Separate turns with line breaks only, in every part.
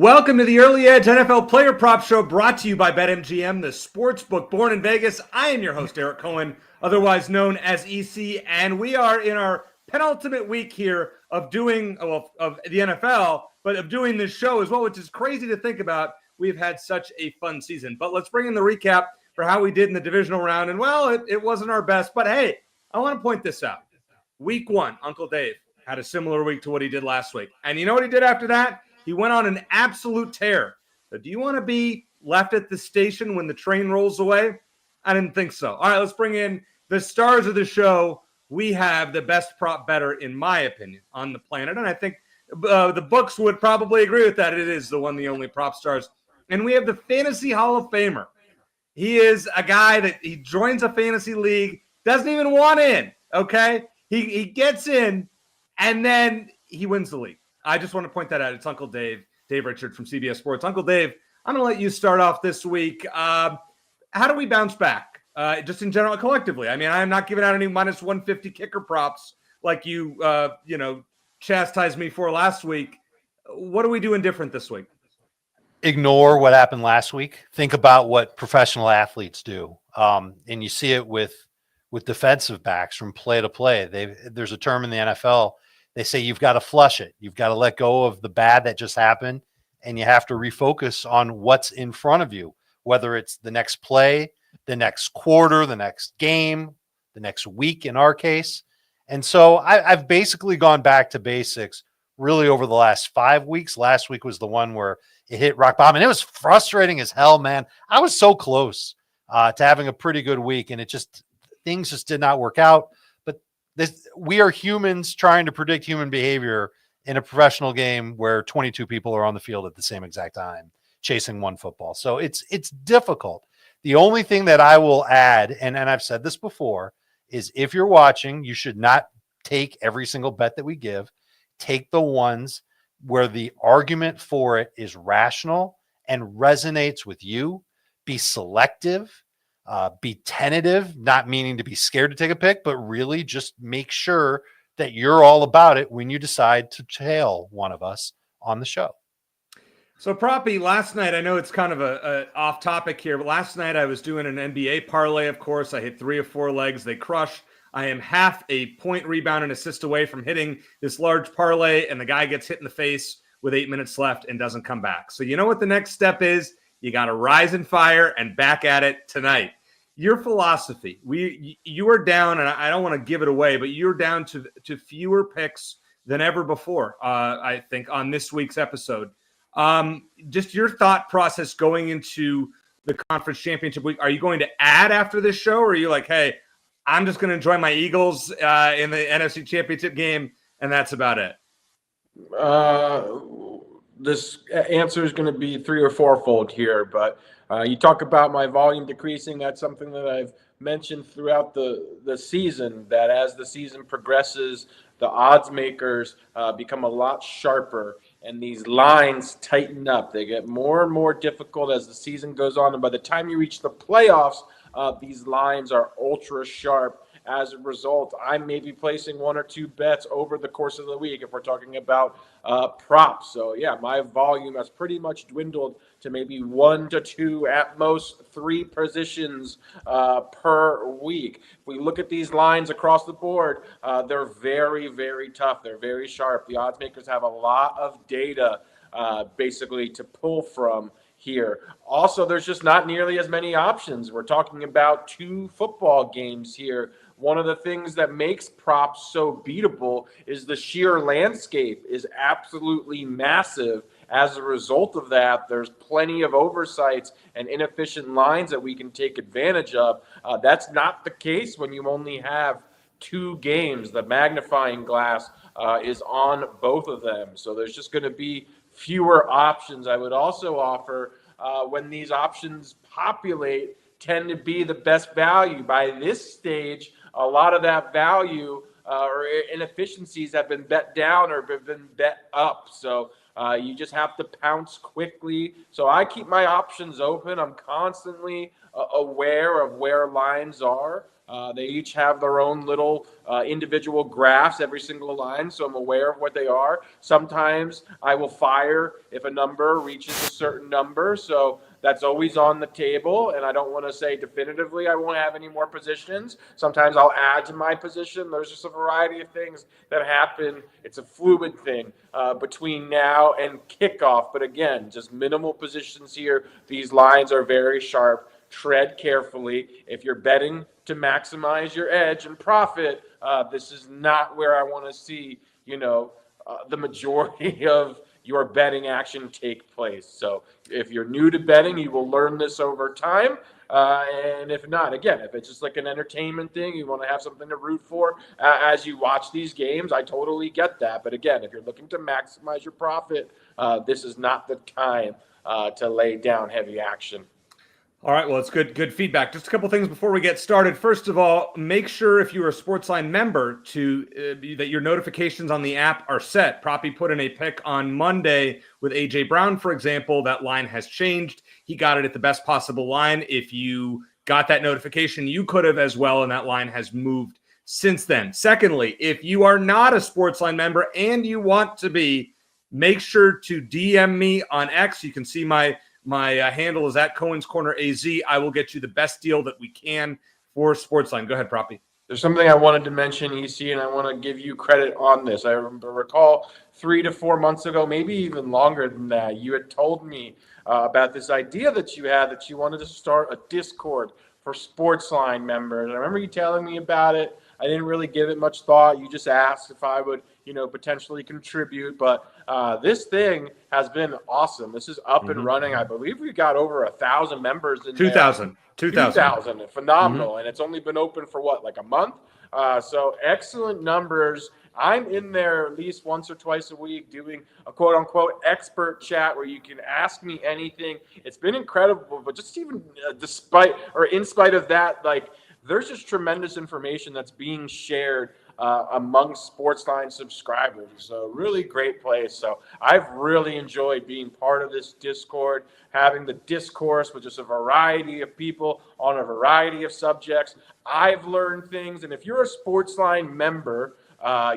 Welcome to the Early Edge NFL Player Prop Show, brought to you by BetMGM, the sports book born in Vegas. I am your host, Eric Cohen, otherwise known as EC, and we are in our penultimate week here of doing, of the NFL, but of doing this show as well, which is crazy to think about. We've had such a fun season. But let's bring in the recap for how we did in the divisional round. And, well, it wasn't our best, but hey, I want to point this out. Week one, Uncle Dave had a similar week to what he did last week. And you know what he did after that? He went on an absolute tear. So do you want to be left at the station when the train rolls away? I didn't think so. All right, let's bring in the stars of the show. We have the best prop bettor, in my opinion, on the planet. And I think the books would probably agree with that. It is the one, the only PropStarz. And we have the Fantasy Hall of Famer. He is a guy that he joins a fantasy league, doesn't even want in, okay? He gets in, and then he wins the league. I just want to point that out. It's Uncle Dave Richard from CBS Sports. Uncle Dave, I'm going to let you start off this week. How do we bounce back, just in general, collectively? I mean, I'm not giving out any minus 150 kicker props like you chastised me for last week. What are we doing different this week?
Ignore what happened last week. Think about what professional athletes do. And you see it with defensive backs from play to play. There's a term in the NFL. They say you've got to flush it. You've got to let go of the bad that just happened, and you have to refocus on what's in front of you, whether it's the next play, the next quarter, the next game, the next week in our case. And so I've basically gone back to basics really over the last 5 weeks. Last week was the one where it hit rock bottom, and it was frustrating as hell, man. I was so close to having a pretty good week, and things just did not work out. We are humans trying to predict human behavior in a professional game where 22 people are on the field at the same exact time chasing one football. So it's difficult. The only thing that I will add, and I've said this before, is if you're watching, you should not take every single bet that we give. Take the ones where the argument for it is rational and resonates with you. Be selective. Be tentative, not meaning to be scared to take a pick, but really just make sure that you're all about it when you decide to tail one of us on the show.
So, Proppy, last night, I know it's kind of a off topic here, but last night I was doing an NBA parlay, of course. I hit 3 or 4 legs. They crushed. I am half a point, rebound, and assist away from hitting this large parlay, and the guy gets hit in the face with 8 minutes left and doesn't come back. So you know what the next step is? You got to rise and fire and back at it tonight. Your philosophy, you are down, and I don't want to give it away, but you're down to fewer picks than ever before, I think, on this week's episode. Just your thought process going into the conference championship week. Are you going to add after this show, or are you like, hey, I'm just going to enjoy my Eagles in the NFC championship game, and that's about it?
This answer is going to be 3 or 4-fold here, but you talk about my volume decreasing. That's something that I've mentioned throughout the season, that as the season progresses, the odds makers become a lot sharper, and these lines tighten up. They get more and more difficult as the season goes on, and by the time you reach the playoffs, these lines are ultra sharp. As a result, I may be placing 1 or 2 bets over the course of the week if we're talking about props. So, yeah, my volume has pretty much dwindled to maybe 1 to 2, at most 3 positions per week. If we look at these lines across the board, they're very, very tough. They're very sharp. The odds makers have a lot of data basically to pull from here. Also, there's just not nearly as many options. We're talking about 2 football games here. One of the things that makes props so beatable is the sheer landscape is absolutely massive. As a result of that, there's plenty of oversights and inefficient lines that we can take advantage of. That's not the case when you only have 2 games. The magnifying glass is on both of them. So there's just going to be fewer options. I would also offer when these options populate, tend to be the best value. By this stage, a lot of that value or inefficiencies have been bet down or have been bet up. So You just have to pounce quickly. So I keep my options open. I'm constantly aware of where lines are. They each have their own little individual graphs, every single line, so I'm aware of what they are. Sometimes I will fire if a number reaches a certain number, so that's always on the table, and I don't want to say definitively I won't have any more positions. Sometimes I'll add to my position. There's just a variety of things that happen. It's a fluid thing between now and kickoff, but again, just minimal positions here. These lines are very sharp. Tread carefully. If you're betting to maximize your edge and profit, this is not where I want to see, the majority of your betting action take place. So if you're new to betting, you will learn this over time. And if not, again, if it's just like an entertainment thing, you want to have something to root for as you watch these games, I totally get that. But again, if you're looking to maximize your profit, this is not the time to lay down heavy action.
All right, well, it's good feedback. Just a couple things before we get started. First of all, make sure if you're a SportsLine member that your notifications on the app are set. Proppy put in a pick on Monday with A.J. Brown, for example. That line has changed. He got it at the best possible line. If you got that notification, you could have as well, and that line has moved since then. Secondly, if you are not a SportsLine member and you want to be, make sure to DM me on X. You can see my handle is at Cohen's Corner AZ. I will get you the best deal that we can for SportsLine. Go ahead, Proppy.
There's something I wanted to mention, EC, and I want to give you credit on this. I recall 3 to 4 months ago, maybe even longer than that, you had told me about this idea that you had, that you wanted to start a Discord for SportsLine members. I remember you telling me about it. I didn't really give it much thought. You just asked if I would, potentially contribute. But this thing has been awesome. This is up and running. I believe we got over 1,000 members in
2,000.
2,000. Phenomenal. And it's only been open for what, like a month? So excellent numbers. I'm in there at least once or twice a week doing a quote unquote expert chat where you can ask me anything. It's been incredible, but just even in spite of that, like, there's just tremendous information that's being shared among SportsLine subscribers. So really great place. So I've really enjoyed being part of this Discord, having the discourse with just a variety of people on a variety of subjects. I've learned things. And if you're a SportsLine member,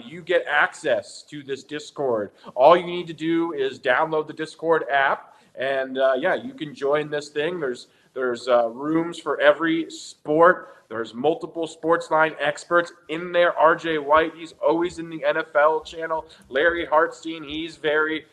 you get access to this Discord. All you need to do is download the Discord app. And you can join this thing. There's rooms for every sport. There's multiple SportsLine experts in there. RJ White, he's always in the NFL channel. Larry Hartstein, he's very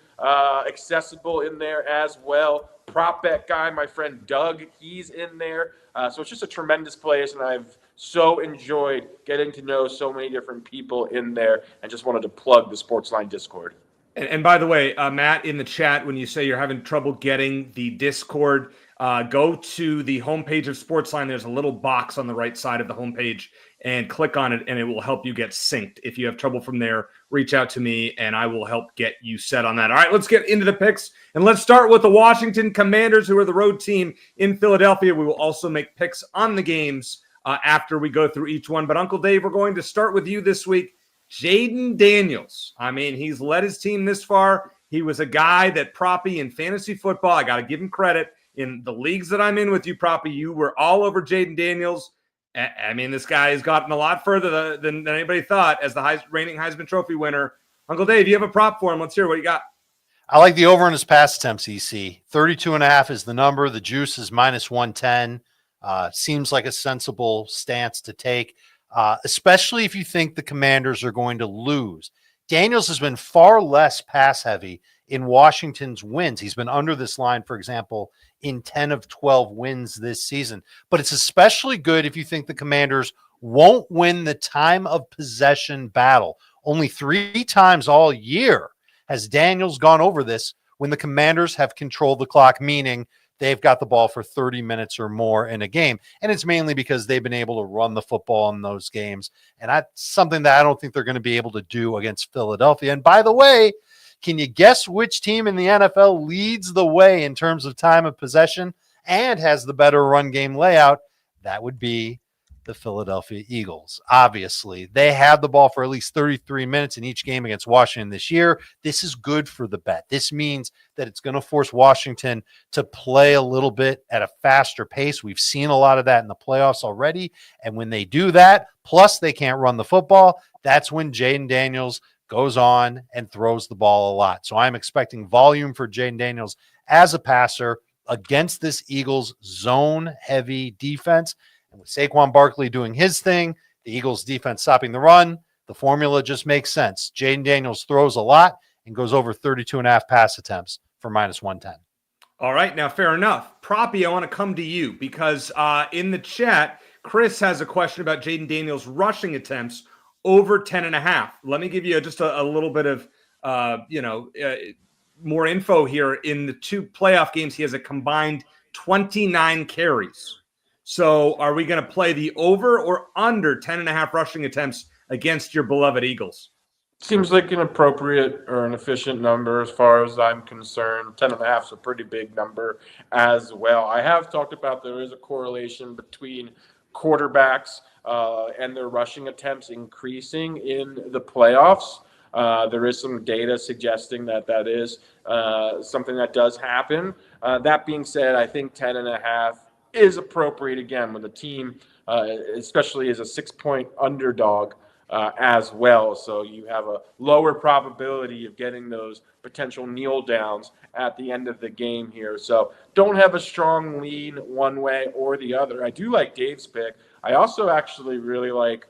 accessible in there as well. Prop bet guy, my friend Doug, he's in there. So it's just a tremendous place, and I've so enjoyed getting to know so many different people in there, and just wanted to plug the SportsLine Discord.
And by the way, Matt, in the chat, when you say you're having trouble getting the Discord, go to the homepage of SportsLine. There's a little box on the right side of the homepage, and click on it, and it will help you get synced. If you have trouble from there, reach out to me, and I will help get you set on that. All right, let's get into the picks, and let's start with the Washington Commanders, who are the road team in Philadelphia. We will also make picks on the games after we go through each one. But Uncle Dave, we're going to start with you this week. Jaden Daniels. I mean, he's led his team this far. He was a guy that Proppy in fantasy football, I got to give him credit. In the leagues that I'm in with you, Proppy, you were all over Jaden Daniels. I mean, this guy has gotten a lot further than anybody thought as the reigning Heisman Trophy winner. Uncle Dave, you have a prop for him. Let's hear what you got.
I like the over on his pass attempts, EC. 32.5 is the number. The juice is minus 110. Seems like a sensible stance to take, especially if you think the Commanders are going to lose. Daniels has been far less pass heavy in Washington's wins. He's been under this line, for example, in 10 of 12 wins this season. But it's especially good if you think the Commanders won't win the time of possession battle. Only 3 times all year has Daniels gone over this when the Commanders have controlled the clock, meaning they've got the ball for 30 minutes or more in a game. And it's mainly because they've been able to run the football in those games. And that's something that I don't think they're going to be able to do against Philadelphia. And by the way, can you guess which team in the NFL leads the way in terms of time of possession and has the better run game layout? That would be the Philadelphia Eagles. Obviously, they had the ball for at least 33 minutes in each game against Washington this year. This is good for the bet. This means that it's going to force Washington to play a little bit at a faster pace. We've seen a lot of that in the playoffs already. And when they do that, plus they can't run the football, that's when Jaden Daniels goes on and throws the ball a lot. So I'm expecting volume for Jaden Daniels as a passer against this Eagles zone-heavy defense. And with Saquon Barkley doing his thing, the Eagles defense stopping the run, the formula just makes sense. Jaden Daniels throws a lot and goes over 32.5 pass attempts for -110.
All right, now fair enough. Proppy, I want to come to you because in the chat, Chris has a question about Jaden Daniels' rushing attempts over 10.5. Let me give you just a little bit of more info here. In the 2 playoff games, he has a combined 29 carries. So are we going to play the over or under 10.5 rushing attempts against your beloved Eagles?
Seems like an appropriate or an efficient number as far as I'm concerned. 10.5 is a pretty big number as well. I have talked about there is a correlation between quarterbacks and their rushing attempts increasing in the playoffs. There is some data suggesting that is something that does happen. That being said, I think 10.5 is appropriate again when the team, especially is a 6-point underdog as well. So you have a lower probability of getting those potential kneel downs at the end of the game here. So don't have a strong lean one way or the other. I do like Dave's pick. I also actually really like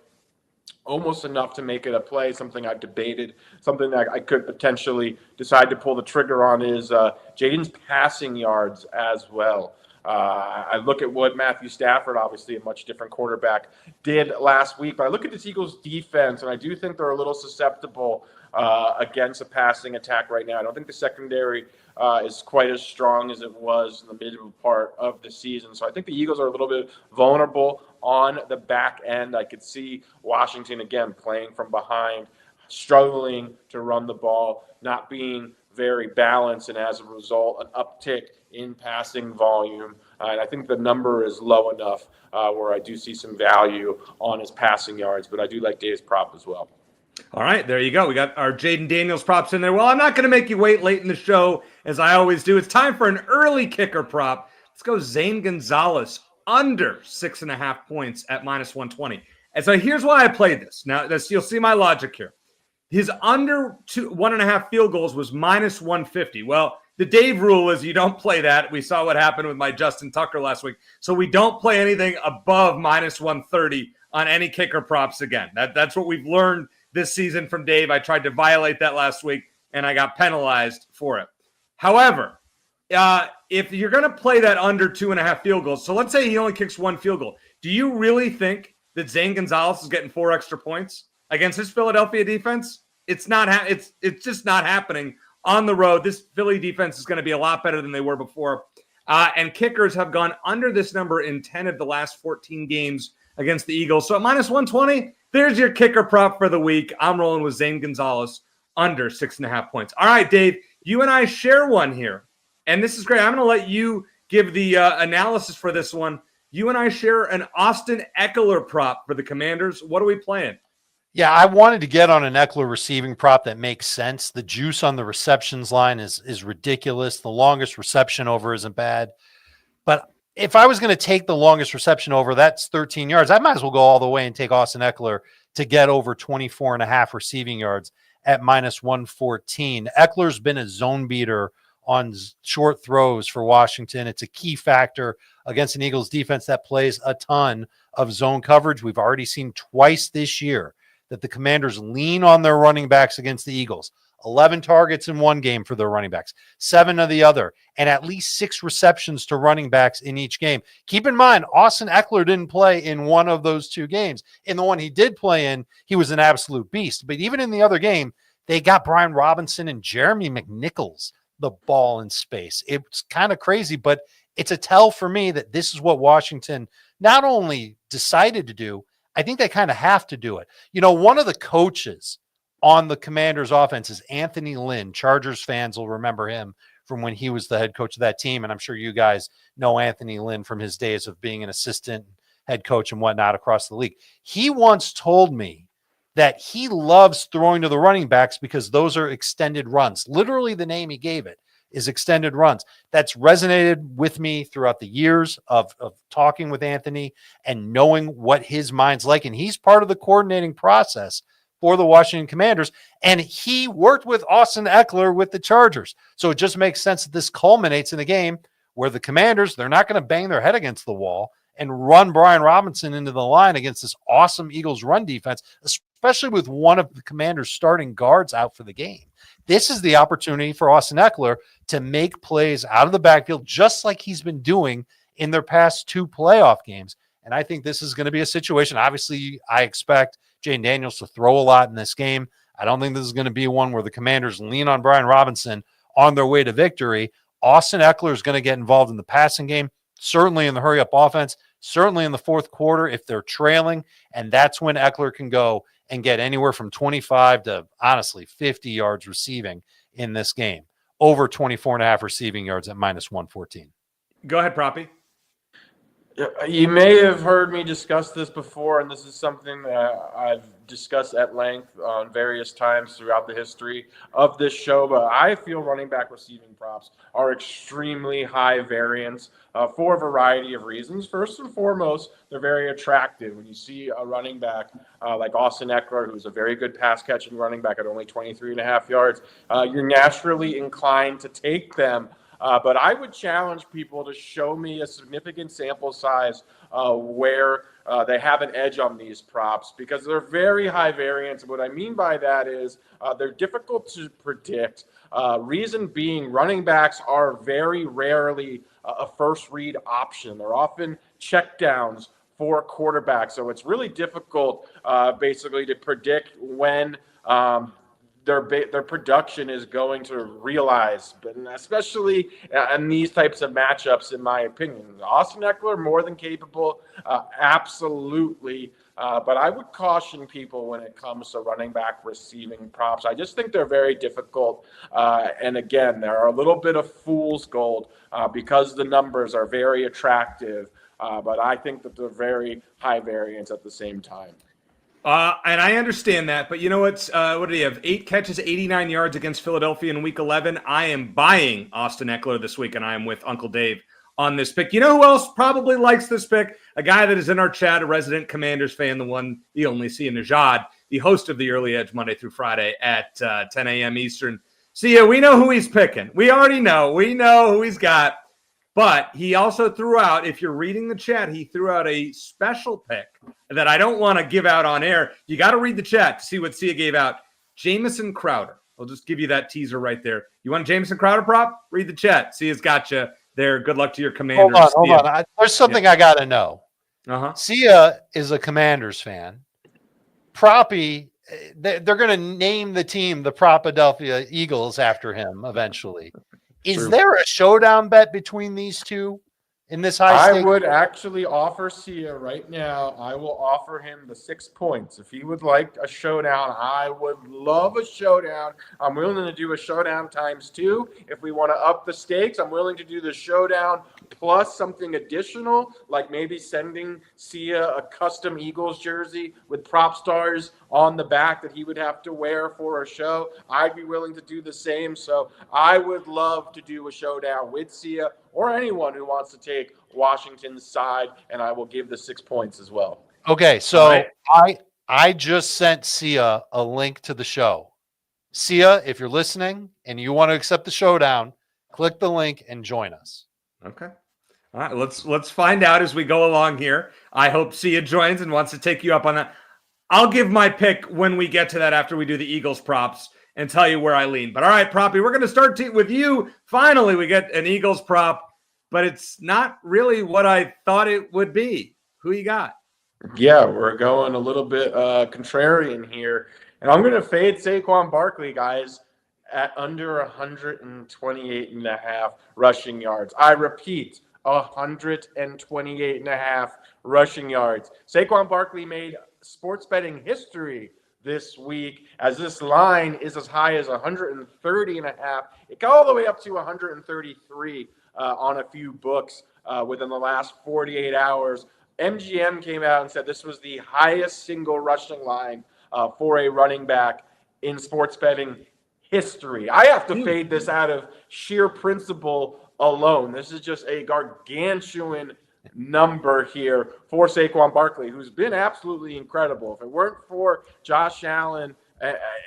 almost enough to make it a play, something I've debated, something that I could potentially decide to pull the trigger on is Jaden's passing yards as well. I look at what Matthew Stafford, obviously a much different quarterback, did last week. But I look at this Eagles defense, and I do think they're a little susceptible against a passing attack right now. I don't think the secondary is quite as strong as it was in the middle part of the season. So I think the Eagles are a little bit vulnerable on the back end. I could see Washington, again, playing from behind, struggling to run the ball, not being very balanced, and as a result, an uptick in passing volume. And I think the number is low enough where I do see some value on his passing yards, but I do like Dave's prop as well.
All right, there you go. We got our Jaden Daniels props in there. Well, I'm not going to make you wait late in the show, as I always do. It's time for an early kicker prop. Let's go Zane Gonzalez under 6.5 points at -120. And so here's why I played this. Now, you'll see my logic here. His under 1.5 field goals was -150. Well, the Dave rule is you don't play that. We saw what happened with my Justin Tucker last week. So we don't play anything above -130 on any kicker props again. That's what we've learned this season from Dave. I tried to violate that last week, and I got penalized for it. However, if you're going to play that under 2.5 field goals, so let's say he only kicks 1 field goal, do you really think that Zane Gonzalez is getting 4 extra points against his Philadelphia defense? It's not. It's just not happening on the road. This Philly defense is going to be a lot better than they were before. And kickers have gone under this number in 10 of the last 14 games against the Eagles. So at -120, there's your kicker prop for the week. I'm rolling with Zane Gonzalez under 6.5 points. All right, Dave, you and I share one here. And this is great. I'm going to let you give the analysis for this one. You and I share an Austin Eckler prop for the Commanders. What are we playing?
Yeah, I wanted to get on an Eckler receiving prop that makes sense. The juice on the receptions line is ridiculous. The longest reception over isn't bad. But if I was going to take the longest reception over, that's 13 yards. I might as well go all the way and take Austin Eckler to get over 24.5 receiving yards at -114. Eckler's been a zone beater on short throws for Washington. It's a key factor against an Eagles defense that plays a ton of zone coverage. We've already seen twice this year that the Commanders lean on their running backs against the Eagles. 11 targets in one game for their running backs, 7 of the other, and at least 6 receptions to running backs in each game. Keep in mind, Austin Eckler didn't play in one of those 2 games. In the one he did play in, he was an absolute beast. But even in the other game, they got Brian Robinson and Jeremy McNichols the ball in space. It's kind of crazy, but it's a tell for me that this is what Washington not only decided to do, I think they kind of have to do it. You know, one of the coaches on the Commanders offense is Anthony Lynn. Chargers fans will remember him from when he was the head coach of that team. And I'm sure you guys know Anthony Lynn from his days of being an assistant, head coach and whatnot across the league. He once told me that he loves throwing to the running backs because those are extended runs. Literally, the name he gave it is extended runs. That's resonated with me throughout the years of talking with Anthony and knowing what his mind's like. And he's part of the coordinating process for the Washington Commanders. And he worked with Austin Eckler with the Chargers. So it just makes sense that this culminates in a game where the Commanders, they're not going to bang their head against the wall and run Brian Robinson into the line against this awesome Eagles run defense, especially with one of the Commanders' starting guards out for the game. This is the opportunity for Austin Eckler to make plays out of the backfield, just like he's been doing in their past 2 playoff games. And I think this is going to be a situation. Obviously, I expect Jayden Daniels to throw a lot in this game. I don't think this is going to be one where the Commanders lean on Brian Robinson on their way to victory. Austin Eckler is going to get involved in the passing game, certainly in the hurry-up offense, certainly in the fourth quarter if they're trailing, and that's when Eckler can go and get anywhere from 25 to, honestly, 50 yards receiving in this game. Over 24.5 receiving yards at -114.
Go ahead, Proppy.
You may have heard me discuss this before, and this is something that I've discussed at length on various times throughout the history of this show, but I feel running back receiving props are extremely high variance for a variety of reasons. First and foremost, they're very attractive. When you see a running back like Austin Eckler, who's a very good pass-catching running back at only 23.5 yards, you're naturally inclined to take them. But I would challenge people to show me a significant sample size where they have an edge on these props, because they're very high variance. And what I mean by that is they're difficult to predict. Reason being, running backs are very rarely a first read option. They're often checkdowns for quarterbacks. So it's really difficult basically to predict when their production is going to realize, but especially in these types of matchups, in my opinion. Austin Eckler, more than capable, absolutely. But I would caution people when it comes to running back receiving props. I just think they're very difficult. And again, they're a little bit of fool's gold because the numbers are very attractive. But I think that they're very high variance at the same time.
And I understand that, but you know what? What did he have? 8 catches, 89 yards against Philadelphia in Week 11. I am buying Austin Eckler this week, and I am with Uncle Dave on this pick. You know who else probably likes this pick? A guy that is in our chat, a resident Commanders fan, the one you only see in Najad, the host of the Early Edge Monday through Friday at 10 a.m. Eastern. See, we know who he's picking. We already know. We know who he's got. But he also threw out, if you're reading the chat, he threw out a special pick that I don't want to give out on air. You got to read the chat to see what Sia gave out. Jamison Crowder. I'll just give you that teaser right there. You want a Jamison Crowder prop? Read the chat. Sia's got you there. Good luck to your Commanders.
Hold on. There's something I got to know. Sia is a Commanders fan. Proppy, they're going to name the team the Propadelphia Eagles after him eventually. Is there a showdown bet between these two in this high stake?
I would actually offer Sia right now. I will offer him the 6 points. If he would like a showdown, I would love a showdown. I'm willing to do a showdown ×2. If we want to up the stakes, I'm willing to do the showdown plus something additional, like maybe sending Sia a custom Eagles jersey with PropStarz on the back that he would have to wear for a show. I'd be willing to do the same. So I would love to do a showdown with Sia or anyone who wants to take Washington's side, and I will give the 6 points as well.
Okay, so I just sent Sia a link to the show. Sia, if you're listening and you want to accept the showdown, click the link and join us.
Okay. All right, let's find out as we go along here. I hope Sia joins and wants to take you up on that. I'll give my pick when we get to that after we do the Eagles props and tell you where I lean. But all right, Proppy, we're going to start with you. Finally, we get an Eagles prop, but it's not really what I thought it would be. Who you got?
Yeah, we're going a little bit contrarian here. And I'm going to fade Saquon Barkley, guys, at under 128.5 rushing yards. I repeat, 128.5 rushing yards. Saquon Barkley made sports betting history this week, as this line is as high as 130.5. It got all the way up to 133 on a few books within the last 48 hours. MGM came out and said this was the highest single rushing line for a running back in sports betting history. I have to fade this out of sheer principle alone. This is just a gargantuan number here for Saquon Barkley, who's been absolutely incredible. If it weren't for Josh Allen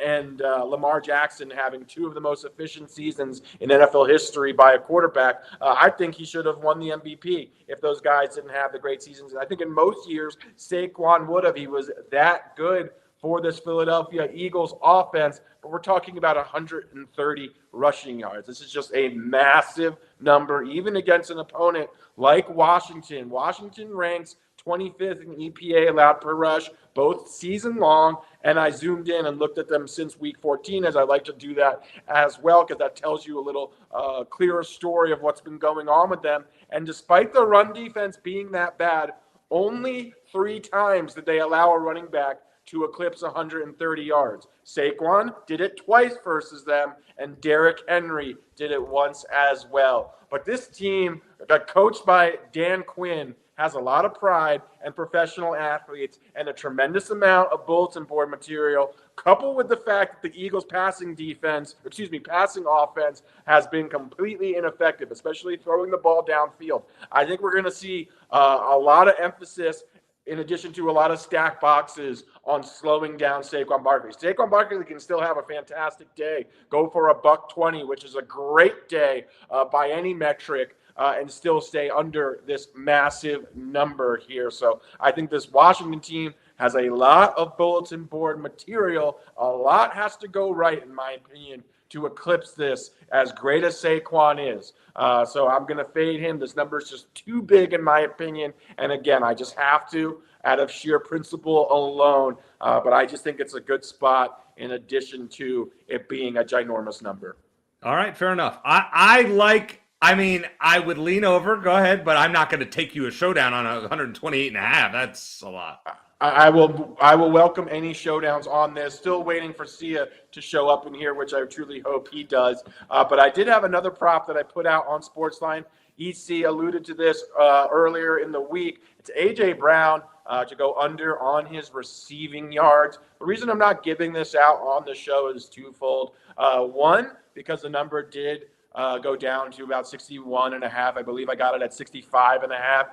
and Lamar Jackson having two of the most efficient seasons in NFL history by a quarterback, I think he should have won the MVP if those guys didn't have the great seasons. And I think in most years, Saquon would have. He was that good for this Philadelphia Eagles offense, but we're talking about 130 rushing yards. This is just a massive number, even against an opponent like Washington. Washington ranks 25th in EPA allowed per rush, both season long, and I zoomed in and looked at them since week 14, as I like to do that as well, because that tells you a little clearer story of what's been going on with them. And despite the run defense being that bad, only 3 times did they allow a running back to eclipse 130 yards. Saquon did it twice versus them, and Derrick Henry did it once as well. But this team, coached by Dan Quinn, has a lot of pride and professional athletes and a tremendous amount of bulletin board material, coupled with the fact that the Eagles' passing offense has been completely ineffective, especially throwing the ball downfield. I think we're going to see a lot of emphasis, in addition to a lot of stack boxes, on slowing down Saquon Barkley. Saquon Barkley can still have a fantastic day, go for a $120, which is a great day by any metric, and still stay under this massive number here. So I think this Washington team has a lot of bulletin board material. A lot has to go right, in my opinion, to eclipse this, as great as Saquon is. So I'm going to fade him. This number is just too big, in my opinion. And again, I just have to, out of sheer principle alone. But I just think it's a good spot, in addition to it being a ginormous number.
All right, fair enough. I would lean over. Go ahead, but I'm not going to take you a showdown on 128.5. That's a lot.
I will welcome any showdowns on this. Still waiting for Sia to show up in here, which I truly hope he does. But I did have another prop that I put out on SportsLine. EC alluded to this earlier in the week. It's A.J. Brown to go under on his receiving yards. The reason I'm not giving this out on the show is twofold. One, because the number did go down to about 61.5. I believe I got it at 65.5.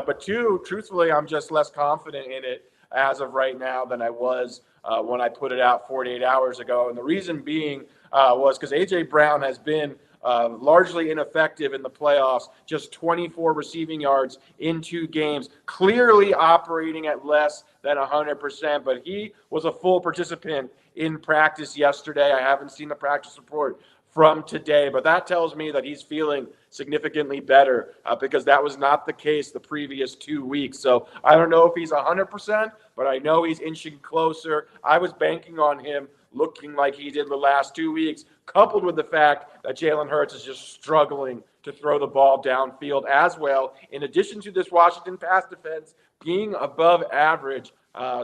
But two, truthfully, I'm just less confident in it as of right now than I was when I put it out 48 hours ago. And the reason being was because A.J. Brown has been largely ineffective in the playoffs, just 24 receiving yards in 2 games, clearly operating at less than 100%, but he was a full participant in practice yesterday. I haven't seen the practice report from today, but that tells me that he's feeling significantly better because that was not the case the previous 2 weeks. So I don't know if he's 100%, but I know he's inching closer. I was banking on him looking like he did the last 2 weeks, coupled with the fact that Jalen Hurts is just struggling to throw the ball downfield as well, in addition to this Washington pass defense being above average.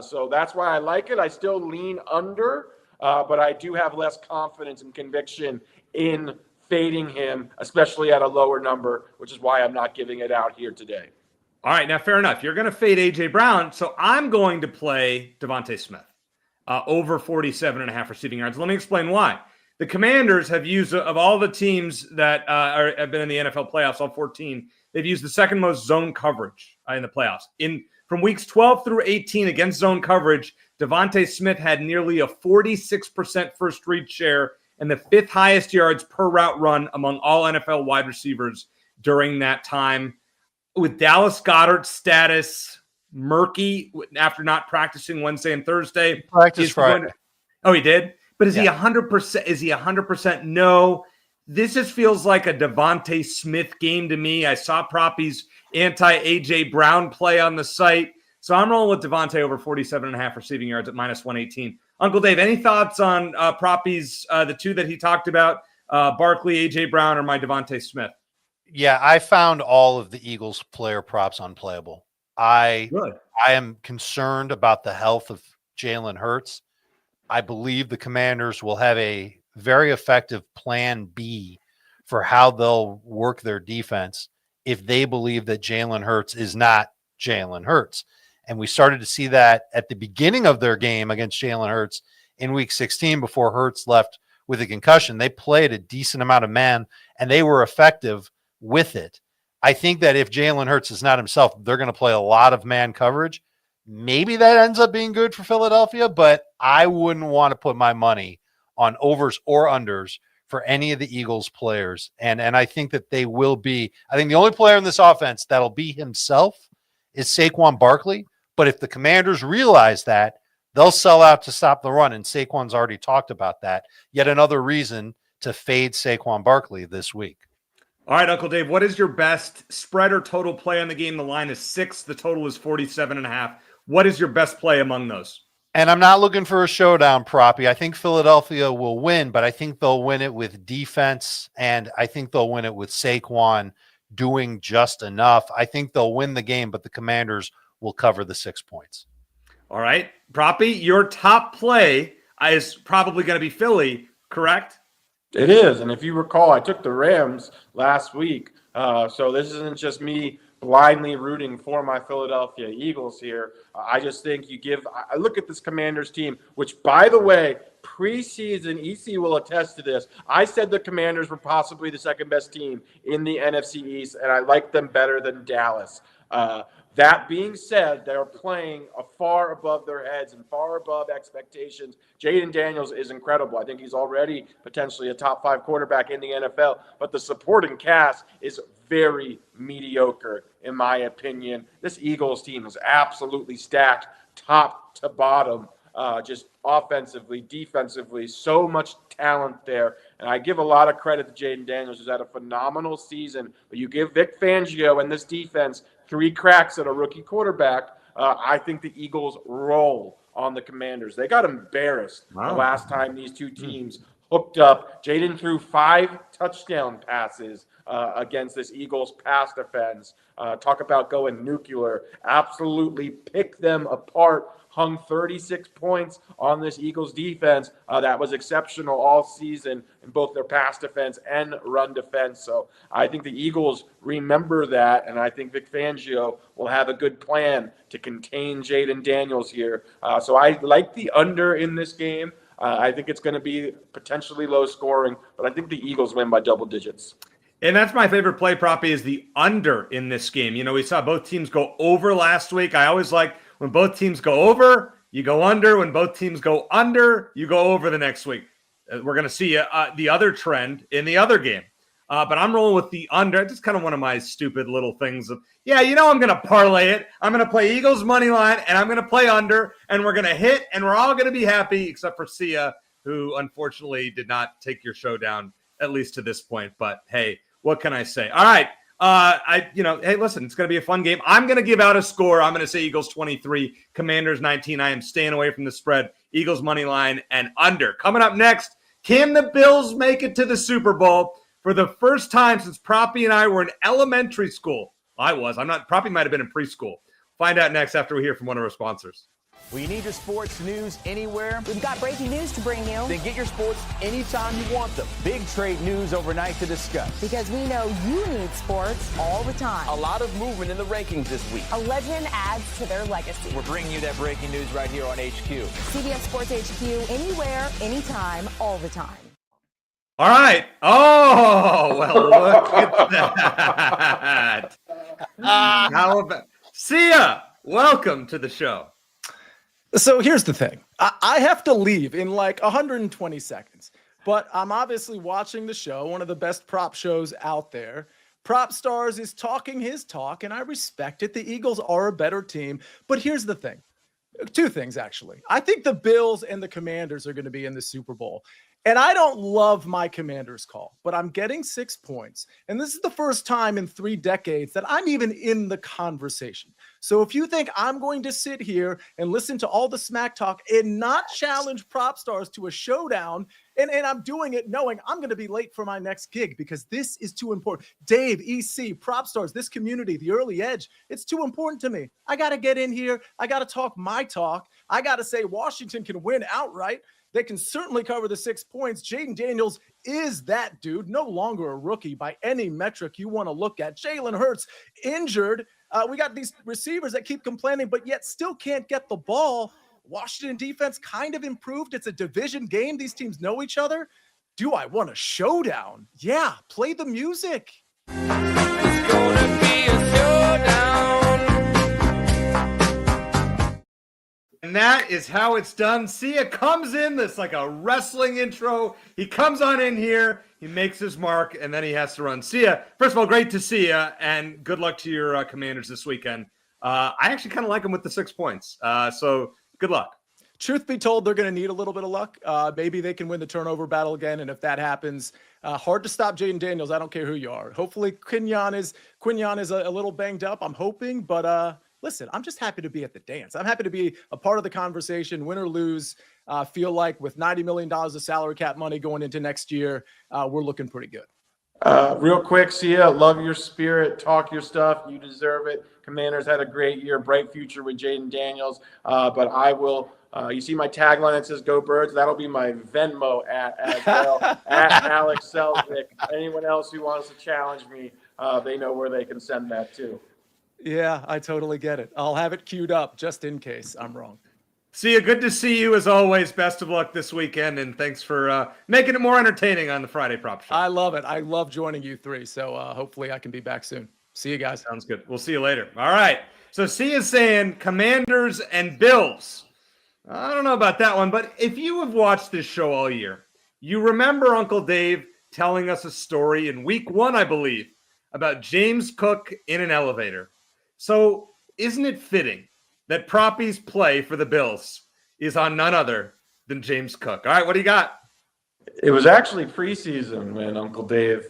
So that's why I like it. I still lean under, but I do have less confidence and conviction in fading him, especially at a lower number, which is why I'm not giving it out here today.
All right, now fair enough. You're going to fade A.J. Brown, so I'm going to play Devontae Smith over 47.5 receiving yards. Let me explain why. The Commanders have used, of all the teams that have been in the NFL playoffs, all 14, they've used the second most zone coverage in the playoffs. From weeks 12 through 18 against zone coverage, Devontae Smith had nearly a 46% first read share and the 5th highest yards per route run among all NFL wide receivers during that time. With Dallas Goedert's status murky after not practicing Wednesday and Thursday.
Practice Friday.
He did? But is he 100%? Is he 100%? No. This just feels like a Devontae Smith game to me. I saw Proppy's anti-A.J. Brown play on the site. So I'm rolling with Devontae over 47.5 receiving yards at -118. Uncle Dave, any thoughts on Proppy's, the two that he talked about, Barkley, A.J. Brown, or my Devontae Smith?
Yeah, I found all of the Eagles player props unplayable. I am concerned about the health of Jalen Hurts. I believe the Commanders will have a very effective plan B for how they'll work their defense if they believe that Jalen Hurts is not Jalen Hurts. And we started to see that at the beginning of their game against Jalen Hurts in week 16 before Hurts left with a concussion. They played a decent amount of man, and they were effective with it. I think that if Jalen Hurts is not himself, they're going to play a lot of man coverage. Maybe that ends up being good for Philadelphia, but I wouldn't want to put my money on overs or unders for any of the Eagles players. And I think that they will be. I think the only player in this offense that'll be himself is Saquon Barkley. But if the Commanders realize that, they'll sell out to stop the run. And Saquon's already talked about that. Yet another reason to fade Saquon Barkley this week.
All right, Uncle Dave, what is your best spread or total play on the game? The line is 6. The total is 47.5. What is your best play among those?
And I'm not looking for a showdown, Proppy. I think Philadelphia will win, but I think they'll win it with defense, and I think they'll win it with Saquon doing just enough. I think they'll win the game, but the Commanders will cover the 6 points.
All right, Proppy, your top play is probably going to be Philly, correct?
It is, and if you recall, I took the Rams last week, so this isn't just me blindly rooting for my Philadelphia Eagles here. I just think I look at this Commanders team, which, by the way, preseason, EC will attest to this. I said the Commanders were possibly the second best team in the NFC East, and I like them better than Dallas. That being said, they're playing far above their heads and far above expectations. Jaden Daniels is incredible. I think he's already potentially a top 5 quarterback in the NFL, but the supporting cast is very mediocre, in my opinion. This Eagles team is absolutely stacked top to bottom, just offensively, defensively, so much talent there. And I give a lot of credit to Jaden Daniels, who's had a phenomenal season. But you give Vic Fangio and this defense 3 cracks at a rookie quarterback, I think the Eagles roll on the Commanders. They got embarrassed the last time these two teams hooked up. Jaden threw 5 touchdown passes against this Eagles pass defense. Talk about going nuclear. Absolutely pick them apart. Hung 36 points on this Eagles defense. That was exceptional all season in both their pass defense and run defense. So I think the Eagles remember that, and I think Vic Fangio will have a good plan to contain Jaden Daniels here. So I like the under in this game. I think it's going to be potentially low scoring, but I think the Eagles win by double digits.
And that's my favorite play, Proppy, is the under in this game. You know, we saw both teams go over last week. I always like when both teams go over, you go under. When both teams go under, you go over the next week. We're going to see the other trend in the other game. But I'm rolling with the under. It's just kind of one of my stupid little things of, I'm going to parlay it. I'm going to play Eagles money line, and I'm going to play under, and we're going to hit, and we're all going to be happy, except for Sia, who unfortunately did not take your showdown, at least to this point. But, hey, what can I say? All right. Hey, listen, it's going to be a fun game. I'm going to give out a score. I'm going to say Eagles 23, Commanders 19. I am staying away from the spread. Eagles money line and under. Coming up next, can the Bills make it to the Super Bowl? For the first time since Proppy and I were in elementary school. I was. I'm not. Proppy might have been in preschool. Find out next after we hear from one of our sponsors.
Well, you need your sports news anywhere?
We've got breaking news to bring you.
Then get your sports anytime you want them. Big trade news overnight to discuss.
Because we know you need sports all the time.
A lot of movement in the rankings this week.
A legend adds to their legacy.
We're bringing you that breaking news right here on HQ.
CBS Sports HQ, anywhere, anytime, all the time.
All right. Oh, well, look at that. How about Sia? Welcome to the show.
So here's the thing. I have to leave in like 120 seconds, but I'm obviously watching the show, one of the best prop shows out there. PropStarz is talking his talk, and I respect it. The Eagles are a better team, but here's the thing. 2 things, actually. I think the Bills and the Commanders are going to be in the Super Bowl. And I don't love my Commanders call, but I'm getting 6 points. And this is the first time in 3 decades that I'm even in the conversation. So if you think I'm going to sit here and listen to all the smack talk and not challenge PropStarz to a showdown, and I'm doing it knowing I'm going to be late for my next gig because this is too important. Dave, EC, PropStarz, this community, the early edge, it's too important to me. I got to get in here. I got to talk my talk. I got to say Washington can win outright. They can certainly cover the 6 points. Jaden Daniels is that dude, no longer a rookie by any metric you want to look at. Jalen Hurts injured. We got these receivers that keep complaining, but yet still can't get the ball. Washington defense kind of improved. It's a division game. These teams know each other. Do I want a showdown? Yeah, play the music.
It's gonna be a showdown.
And that is how it's done. Sia comes in, this like a wrestling intro. He comes on in here, he makes his mark, and then he has to run. Sia, first of all, great to see you, and good luck to your Commanders this weekend. I actually kind of like them with the 6 points, so good luck.
Truth be told, they're going to need a little bit of luck. Maybe they can win the turnover battle again, and if that happens, hard to stop Jaden Daniels. I don't care who you are. Hopefully, Quinyon is a little banged up. I'm hoping, but listen, I'm just happy to be at the dance. I'm happy to be a part of the conversation, win or lose. Feel like with $90 million of salary cap money going into next year, we're looking pretty good.
Real quick, Sia, love your spirit, talk your stuff. You deserve it. Commanders had a great year, bright future with Jaden Daniels. But I will, you see my tagline that says "Go Birds." That'll be my Venmo as well, at Alex Selesnick. Anyone else who wants to challenge me, they know where they can send that too.
Yeah, I totally get it. I'll have it queued up just in case I'm wrong.
Sia, good to see you as always. Best of luck this weekend, and thanks for making it more entertaining on the Friday Prop Show.
I love it. I love joining you three. So hopefully I can be back soon. See you guys.
Sounds good. We'll see you later. All right. So Sia's saying Commanders and Bills. I don't know about that one, but if you have watched this show all year, you remember Uncle Dave telling us a story in week 1, I believe, about James Cook in an elevator. So isn't it fitting that Proppy's play for the Bills is on none other than James Cook? All right, what do you got?
It was actually preseason when Uncle Dave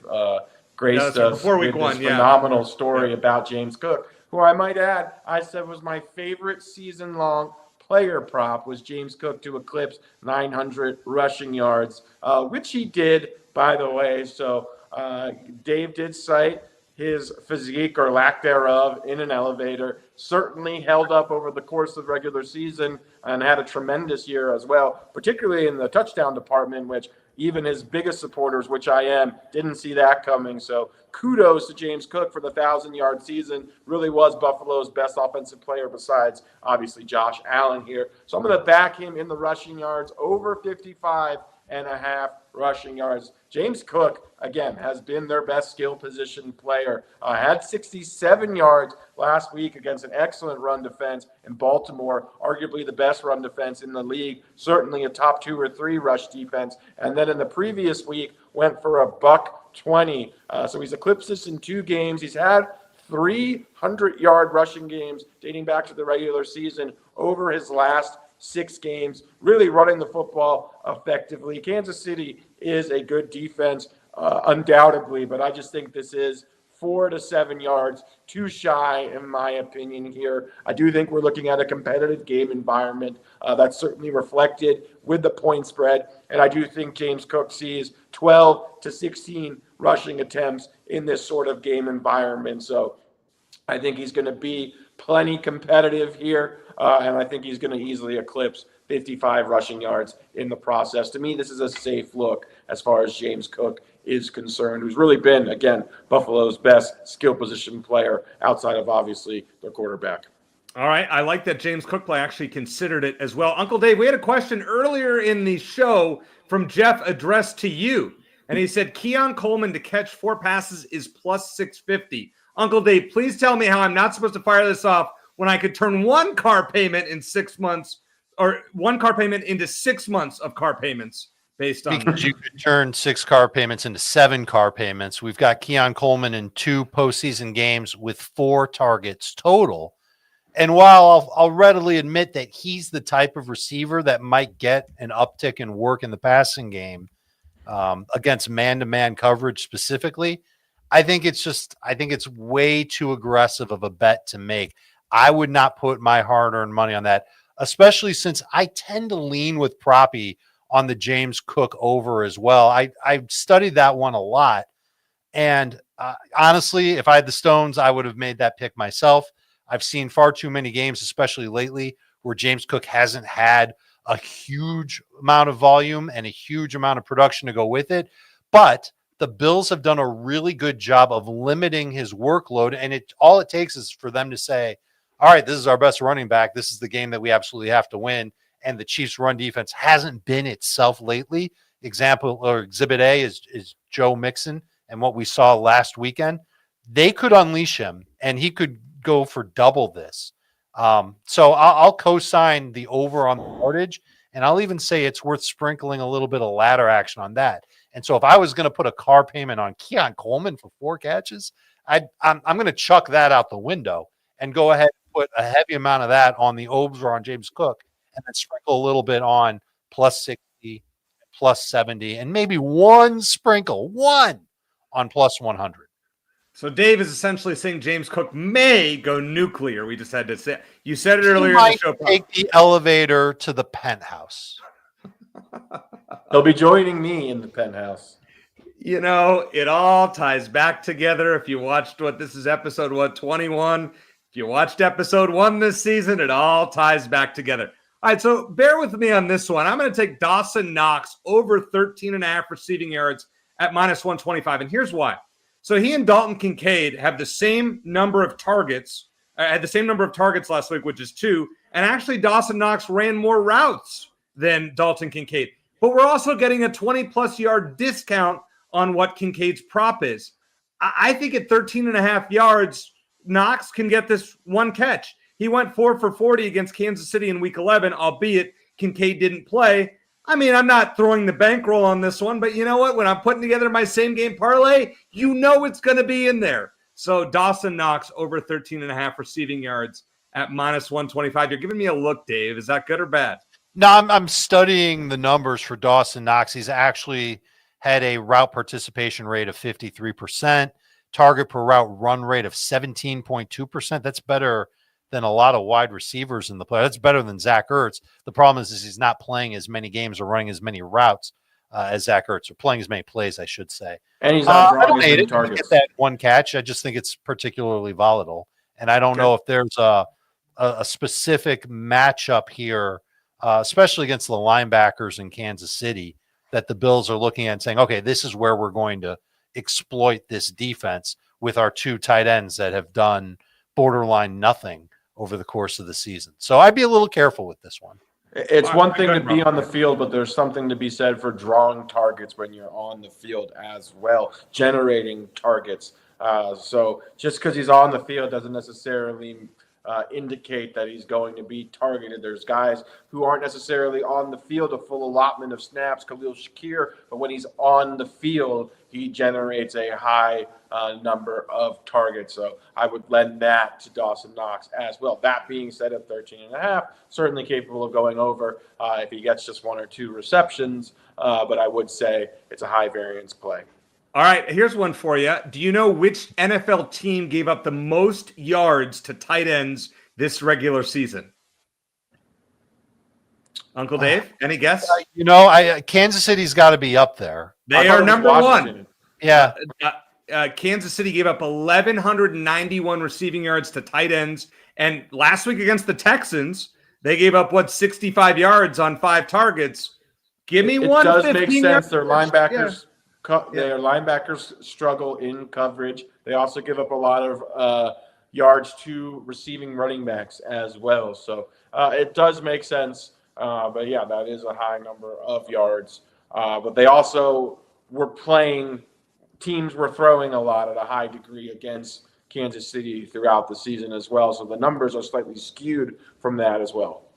graced us
before week
with
1,
this phenomenal story about James Cook, who I might add, I said was my favorite season-long player prop was James Cook to eclipse 900 rushing yards, which he did, by the way. So Dave did cite his physique or lack thereof in an elevator, certainly held up over the course of the regular season and had a tremendous year as well, particularly in the touchdown department, which even his biggest supporters, which I am, didn't see that coming. So kudos to James Cook for the 1,000-yard season. Really was Buffalo's best offensive player besides, obviously, Josh Allen here. So I'm going to back him in the rushing yards, over 55.5 rushing yards. James Cook, again, has been their best skill position player. Had 67 yards last week against an excellent run defense in Baltimore, arguably the best run defense in the league, certainly a top 2 or 3 rush defense. And then in the previous week, went for a $120. So he's eclipsed this in 2 games. He's had 300-yard rushing games dating back to the regular season over his last 6 games, really running the football effectively. Kansas City is a good defense, undoubtedly, but I just think this is 4 to 7 yards too shy, in my opinion, here. I do think we're looking at a competitive game environment that's certainly reflected with the point spread, and I do think James Cook sees 12 to 16 rushing attempts in this sort of game environment. So I think he's going to be plenty competitive here, and I think he's going to easily eclipse 55 rushing yards in the process. To me, this is a safe look as far as James Cook is concerned, who's really been, again, Buffalo's best skill position player outside of, obviously, their quarterback.
All right. I like that James Cook play actually considered it as well. Uncle Dave, we had a question earlier in the show from Jeff addressed to you, and he said Keon Coleman to catch 4 passes is plus 650. Uncle Dave, please tell me how I'm not supposed to fire this off when I could turn 1 car payment in 6 months, or 1 car payment into 6 months of car payments based on
because you could turn 6 car payments into 7 car payments. We've got Keon Coleman in 2 postseason games with 4 targets total. And while I'll readily admit that he's the type of receiver that might get an uptick in work in the passing game against man-to-man coverage specifically, I think it's way too aggressive of a bet to make. I would not put my hard-earned money on that, especially since I tend to lean with Proppy on the James Cook over as well. I've studied that one a lot. And honestly, if I had the stones, I would have made that pick myself. I've seen far too many games, especially lately, where James Cook hasn't had a huge amount of volume and a huge amount of production to go with it. But the Bills have done a really good job of limiting his workload. And all it takes is for them to say, all right, this is our best running back. This is the game that we absolutely have to win. And the Chiefs' run defense hasn't been itself lately. Example or exhibit A is Joe Mixon and what we saw last weekend. They could unleash him and he could go for double this. So I'll co-sign the over on the yardage, and I'll even say it's worth sprinkling a little bit of ladder action on that. And so if I was going to put a car payment on Keon Coleman for 4 catches, I'm going to chuck that out the window and go ahead and put a heavy amount of that on the over on James Cook, and then sprinkle a little bit on plus 60, plus 70, and maybe one on plus 100.
So Dave is essentially saying James Cook may go nuclear. We just had to say, you said it earlier
He
in the
might
show.
take the elevator to the penthouse.
They'll be joining me in the penthouse.
You know, it all ties back together. If you watched this is episode 21. If you watched episode 1 this season, it all ties back together. All right, so bear with me on this one. I'm going to take Dawson Knox over 13.5 receiving yards at minus 125. And here's why. So he and Dalton Kincaid have the same number of targets, had the same number of targets last week, which is 2. And actually, Dawson Knox ran more routes than Dalton Kincaid. But we're also getting a 20-plus yard discount on what Kincaid's prop is. I think at 13.5 yards, Knox can get this one catch. He went 4 for 40 against Kansas City in Week 11, albeit Kincaid didn't play. I mean, I'm not throwing the bankroll on this one, but you know what? When I'm putting together my same-game parlay, you know it's going to be in there. So Dawson Knox over 13.5 receiving yards at minus 125. You're giving me a look, Dave. Is that good or bad?
No, I'm studying the numbers for Dawson Knox. He's actually had a route participation rate of 53%, target per route run rate of 17.2%. That's better than a lot of wide receivers in the play. That's better than Zach Ertz. The problem is he's not playing as many games or running as many routes as Zach Ertz, or playing as many plays, I should say.
And he's not drawing as many
targets.
targets.
Get that one catch. I just think it's particularly volatile. And I don't know if there's a specific matchup here, especially against the linebackers in Kansas City, that the Bills are looking at and saying, okay, this is where we're going to exploit this defense with our 2 tight ends that have done borderline nothing over the course of the season. So I'd be a little careful with this one.
It's one thing to be on the field, but there's something to be said for drawing targets when you're on the field as well, generating targets. So just because he's on the field doesn't necessarily indicate that he's going to be targeted. There's guys who aren't necessarily on the field a full allotment of snaps, Khalil Shakir, but when he's on the field, he generates a high number of targets. So I would lend that to Dawson Knox as well. That being said, at 13.5, certainly capable of going over if he gets just 1 or 2 receptions, but I would say it's a high variance play.
All right, here's one for you. Do you know which NFL team gave up the most yards to tight ends this regular season? Uncle Dave, any guess?
Kansas City's got to be up there.
They are number
Washington.
1.
Yeah.
Kansas City gave up 1,191 receiving yards to tight ends. And last week against the Texans, they gave up, 65 yards on 5 targets. Give me one.
It does make sense. Their linebackers.
Yeah.
Their linebackers struggle in coverage. They also give up a lot of yards to receiving running backs as well. So it does make sense. But yeah, that is a high number of yards. But they also were playing – teams were throwing a lot at a high degree against Kansas City throughout the season as well. So the numbers are slightly skewed from that as well.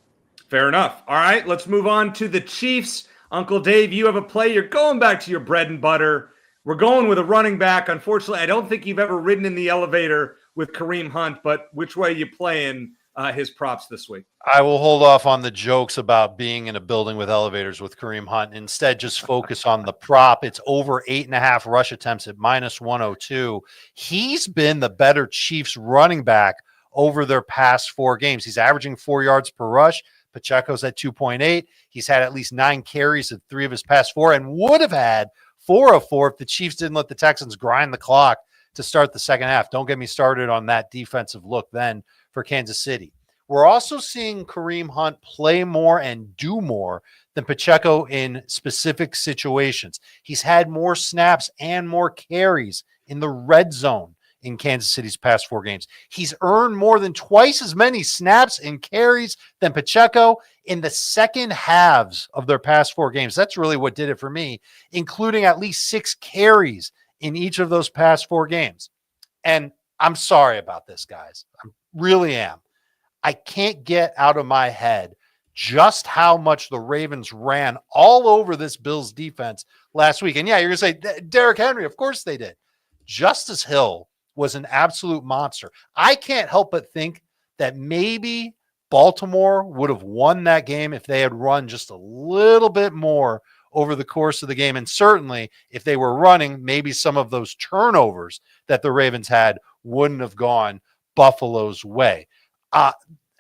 Fair enough. All right, let's move on to the Chiefs. Uncle Dave, you have a play. You're going back to your bread and butter. We're going with a running back. Unfortunately, I don't think you've ever ridden in the elevator with Kareem Hunt, but which way are you playing his props this week?
I will hold off on the jokes about being in a building with elevators with Kareem Hunt. Instead, just focus on the prop. It's over 8.5 rush attempts at minus 102. He's been the better Chiefs running back over their past 4 games. He's averaging 4 yards per rush. Pacheco's at 2.8. He's had at least 9 carries in 3 of his past 4 and would have had 4 of 4 if the Chiefs didn't let the Texans grind the clock to start the second half. Don't get me started on that defensive look then for Kansas City. We're also seeing Kareem Hunt play more and do more than Pacheco in specific situations. He's had more snaps and more carries in the red zone in Kansas City's past 4 games. He's earned more than twice as many snaps and carries than Pacheco in the second halves of their past 4 games. That's really what did it for me, including at least 6 carries in each of those past 4 games. And I'm sorry about this, guys. I really am. I can't get out of my head just how much the Ravens ran all over this Bills defense last week. And yeah, you're going to say, Derrick Henry, of course they did. Justice Hill was an absolute monster. I can't help but think that maybe Baltimore would have won that game if they had run just a little bit more over the course of the game. And certainly if they were running, maybe some of those turnovers that the Ravens had wouldn't have gone Buffalo's way.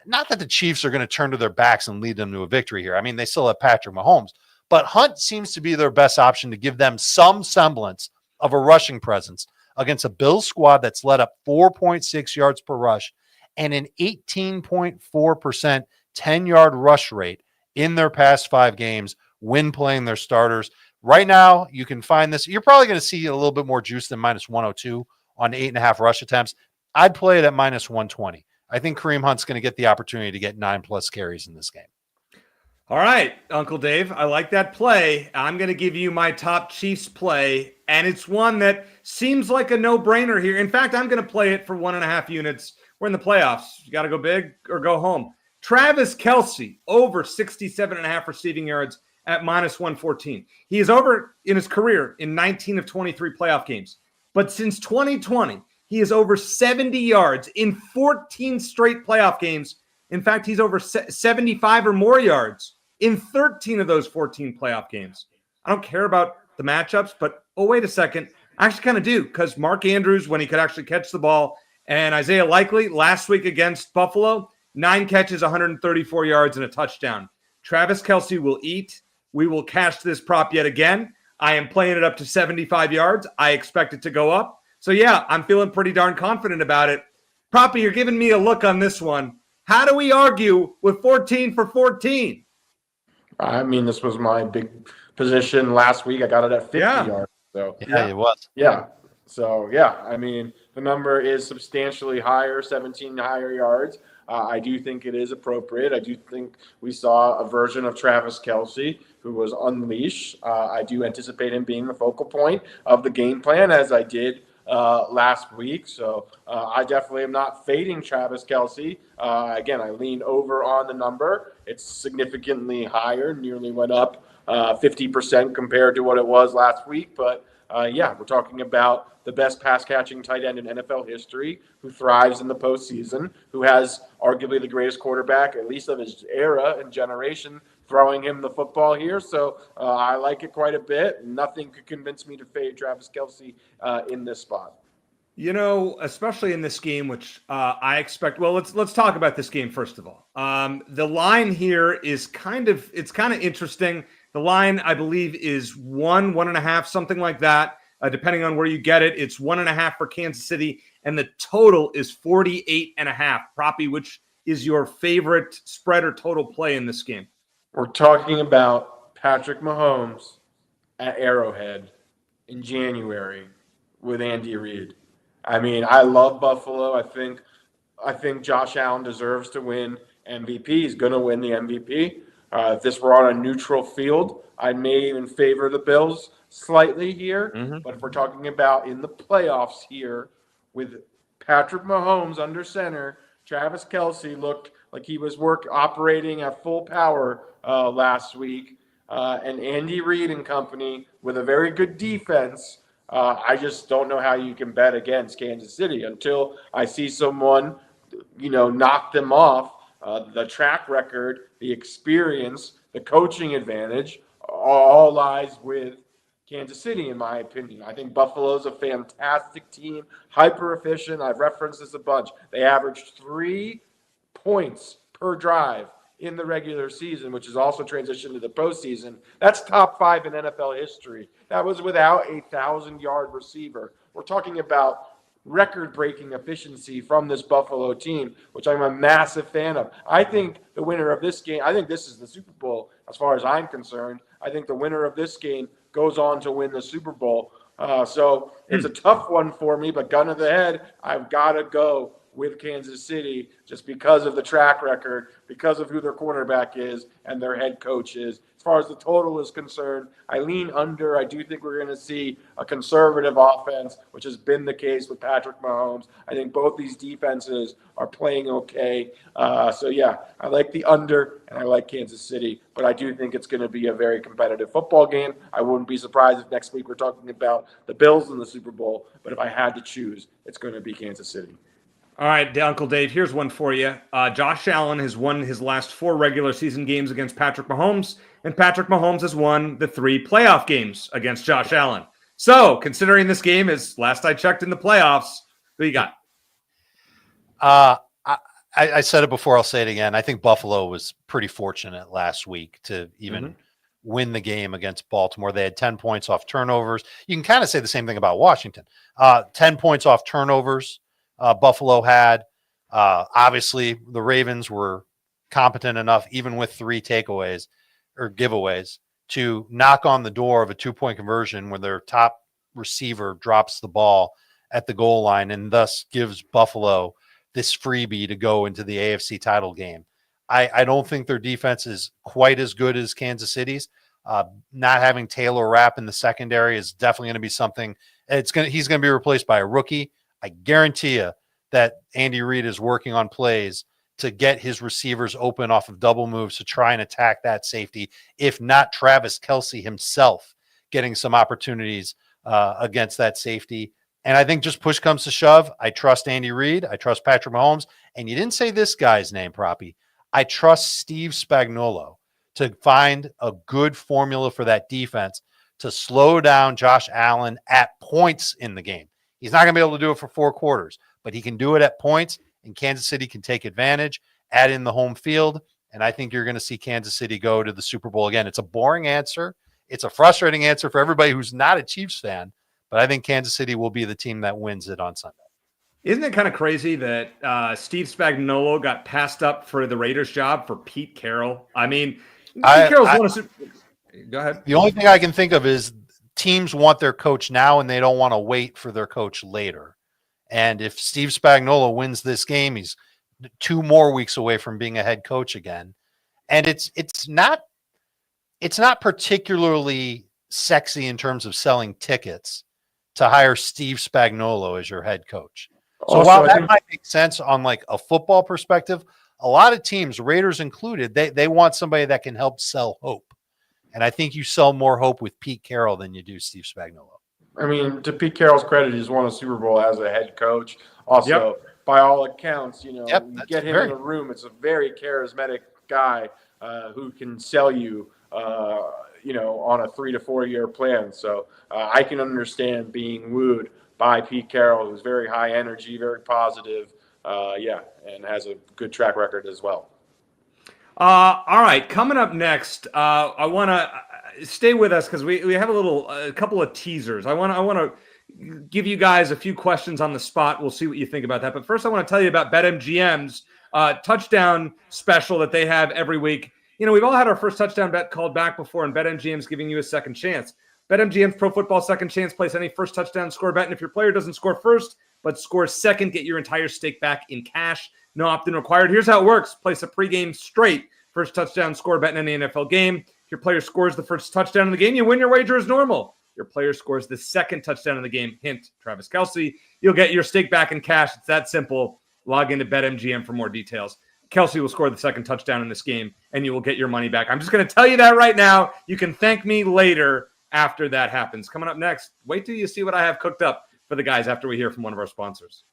Not that the Chiefs are going to turn to their backs and lead them to a victory here. I mean, they still have Patrick Mahomes, but Hunt seems to be their best option to give them some semblance of a rushing presence against a Bills squad that's let up 4.6 yards per rush and an 18.4% 10-yard rush rate in their past 5 games when playing their starters. Right now, you can find this. You're probably going to see a little bit more juice than minus 102 on 8.5 rush attempts. I'd play it at minus 120. I think Kareem Hunt's going to get the opportunity to get 9+ carries in this game.
All right, Uncle Dave, I like that play. I'm going to give you my top Chiefs play, and it's one that seems like a no-brainer here. In fact, I'm going to play it for 1.5 units. We're in the playoffs. You got to go big or go home. Travis Kelce, over 67.5 receiving yards at minus 114. He is over in his career in 19 of 23 playoff games. But since 2020, he is over 70 yards in 14 straight playoff games. In fact, he's over 75 or more yards in 13 of those 14 playoff games. I don't care about the matchups, but oh, wait a second. I actually kind of do, because Mark Andrews, when he could actually catch the ball, and Isaiah Likely last week against Buffalo, 9 catches, 134 yards, and a touchdown. Travis Kelce will eat. We will cash this prop yet again. I am playing it up to 75 yards. I expect it to go up. So, yeah, I'm feeling pretty darn confident about it. Proppy, you're giving me a look on this one. How do we argue with 14 for 14?
I mean, this was my big position last week. I got it at 50 yards. So
Yeah, it was.
Yeah. So, yeah, I mean, the number is substantially higher, 17 higher yards. I do think it is appropriate. I do think we saw a version of Travis Kelce who was unleashed. I do anticipate him being the focal point of the game plan, as I did last week. So I definitely am not fading Travis Kelce. Again, I lean over on the number. It's significantly higher, nearly went up 50% compared to what it was last week. But yeah, we're talking about the best pass-catching tight end in NFL history, who thrives in the postseason, who has arguably the greatest quarterback, at least of his era and generation, throwing him the football here. So I like it quite a bit. Nothing could convince me to fade Travis Kelce in this spot.
You know, especially in this game, which I expect. Well, let's talk about this game first of all. The line here is kind of interesting. The line, I believe, is 1.5, something like that. Depending on where you get it, it's 1.5 for Kansas City, and the total is 48.5. Proppy, which is your favorite spread or total play in this game?
We're talking about Patrick Mahomes at Arrowhead in January with Andy Reid. I mean, I love Buffalo. I think Josh Allen deserves to win MVP. He's going to win the MVP. If this were on a neutral field, I may even favor the Bills slightly here. Mm-hmm. But if we're talking about in the playoffs here with Patrick Mahomes under center, Travis Kelce looked like he was operating at full power last week. And Andy Reid and company with a very good defense. I just don't know how you can bet against Kansas City until I see someone, knock them off. The track record, the experience, the coaching advantage, all lies with Kansas City, in my opinion. I think Buffalo's a fantastic team, hyper efficient. I've referenced this a bunch. They averaged 3 points per drive in the regular season, which is also transitioned to the postseason. That's top 5 in NFL history. That was without a 1,000-yard receiver. We're talking about record-breaking efficiency from this Buffalo team, which I'm a massive fan of. I think the winner of this game, I think this is the Super Bowl as far as I'm concerned. I think the winner of this game goes on to win the Super Bowl. So it's a tough one for me, but gun to the head, I've got to go with Kansas City just because of the track record, because of who their quarterback is and their head coach is. As far as the total is concerned, I lean under. I do think we're going to see a conservative offense, which has been the case with Patrick Mahomes. I think both these defenses are playing okay. So, yeah, I like the under, and I like Kansas City. But I do think it's going to be a very competitive football game. I wouldn't be surprised if next week we're talking about the Bills in the Super Bowl. But if I had to choose, it's going to be Kansas City.
All right, Uncle Dave, here's one for you. Josh Allen has won his last 4 regular season games against Patrick Mahomes, and Patrick Mahomes has won the 3 playoff games against Josh Allen. So, considering this game is last I checked in the playoffs, who you got?
I said it before, I'll say it again. I think Buffalo was pretty fortunate last week to even win the game against Baltimore. They had 10 points off turnovers. You can kind of say the same thing about Washington. 10 points off turnovers. Buffalo had. Obviously, the Ravens were competent enough, even with 3 takeaways or giveaways, to knock on the door of a 2-point conversion where their top receiver drops the ball at the goal line and thus gives Buffalo this freebie to go into the AFC title game. I don't think their defense is quite as good as Kansas City's. Not having Taylor Rapp in the secondary is definitely going to be something. He's going to be replaced by a rookie. I guarantee you that Andy Reid is working on plays to get his receivers open off of double moves to try and attack that safety, if not Travis Kelce himself getting some opportunities against that safety. And I think just push comes to shove. I trust Andy Reid. I trust Patrick Mahomes. And you didn't say this guy's name, Proppy. I trust Steve Spagnuolo to find a good formula for that defense to slow down Josh Allen at points in the game. He's not going to be able to do it for 4 quarters, but he can do it at points, and Kansas City can take advantage, add in the home field, and I think you're going to see Kansas City go to the Super Bowl again. It's a boring answer. It's a frustrating answer for everybody who's not a Chiefs fan, but I think Kansas City will be the team that wins it on Sunday.
Isn't it kind of crazy that Steve Spagnuolo got passed up for the Raiders job for Pete Carroll? I mean, Pete Carroll's won a Super Bowl. Go ahead.
The only thing I can think of is teams want their coach now and they don't want to wait for their coach later. And if Steve Spagnuolo wins this game, he's 2 more weeks away from being a head coach again. And it's not particularly sexy in terms of selling tickets to hire Steve Spagnuolo as your head coach. So while that might make sense on like a football perspective, a lot of teams, Raiders included, they want somebody that can help sell hope. And I think you sell more hope with Pete Carroll than you do Steve Spagnuolo.
I mean, to Pete Carroll's credit, he's won a Super Bowl as a head coach. Also, by all accounts, you get him in a room. It's a very charismatic guy who can sell you, on a 3 to 4 year plan. So I can understand being wooed by Pete Carroll, who's very high energy, very positive, and has a good track record as well.
All right, coming up next, I want to stay with us because we have a couple of teasers. I want to give you guys a few questions on the spot. We'll see what you think about that. But first, I want to tell you about BetMGM's touchdown special that they have every week. You know, we've all had our first touchdown bet called back before, and BetMGM's giving you a second chance. BetMGM's Pro Football Second Chance. Place any first touchdown score bet, and if your player doesn't score first but scores second, get your entire stake back in cash. No opt-in required. Here's how it works. Place a pregame straight first touchdown score bet in any NFL game. If your player scores the first touchdown in the game, you win your wager as normal. Your player scores the second touchdown in the game, hint, Travis Kelce, you'll get your stake back in cash. It's that simple. Log into BetMGM for more details. Kelce will score the second touchdown in this game, and you will get your money back. I'm just going to tell you that right now. You can thank me later after that happens. Coming up next, wait till you see what I have cooked up for the guys after we hear from one of our sponsors.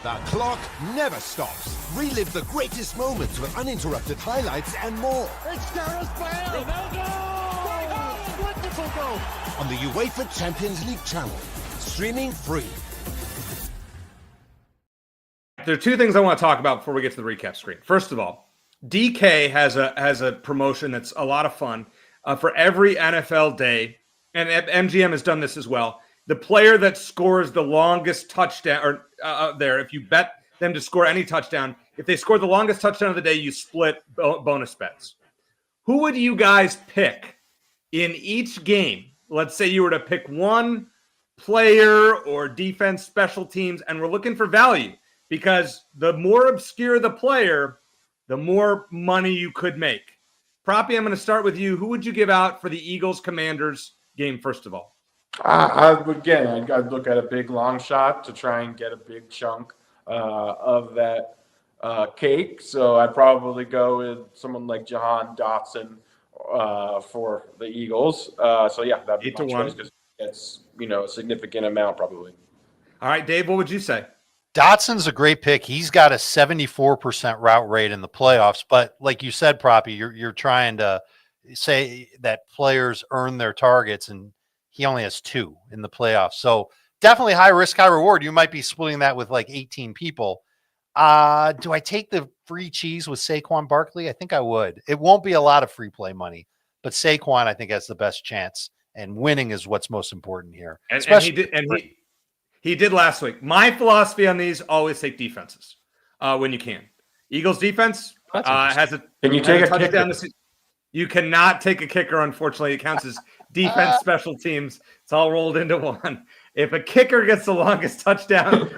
The clock never stops. Relive the greatest moments with uninterrupted highlights and more.
It's Gareth Bale. Ronaldo. Wonderful goal.
On the UEFA Champions League channel. Streaming free.
There are 2 things I want to talk about before we get to the recap screen. First of all, DK has a promotion that's a lot of fun for every NFL day, and MGM has done this as well. the player that scores the longest touchdown, or if you bet them to score any touchdown, if they score the longest touchdown of the day, you split bonus bets. Who would you guys pick in each game? Let's say you were to pick one player or defense, special teams, and we're looking for value, because the more obscure the player, the more money you could make. Proppy, I'm going to start with you. Who would you give out for the Eagles-Commanders game, first of all?
I'd look at a big long shot to try and get a big chunk of that cake. So I'd probably go with someone like Jahan Dotson for the Eagles. That'd be 8-1 because it's a significant amount probably.
All right, Dave, what would you say?
Dotson's a great pick. He's got a 74% route rate in the playoffs. But like you said, Proppy, you're trying to say that players earn their targets, and he only has 2 in the playoffs. So definitely high risk, high reward. You might be splitting that with like 18 people. Do I take the free cheese with Saquon Barkley? I think I would. It won't be a lot of free play money, but Saquon, I think, has the best chance, and winning is what's most important here.
He did last week. My philosophy on these: always take defenses when you can. Eagles defense has a.
Can you take a
touchdown
kicker?
You cannot take a kicker. Unfortunately, it counts as defense, special teams. It's all rolled into one. If a kicker gets the longest touchdown,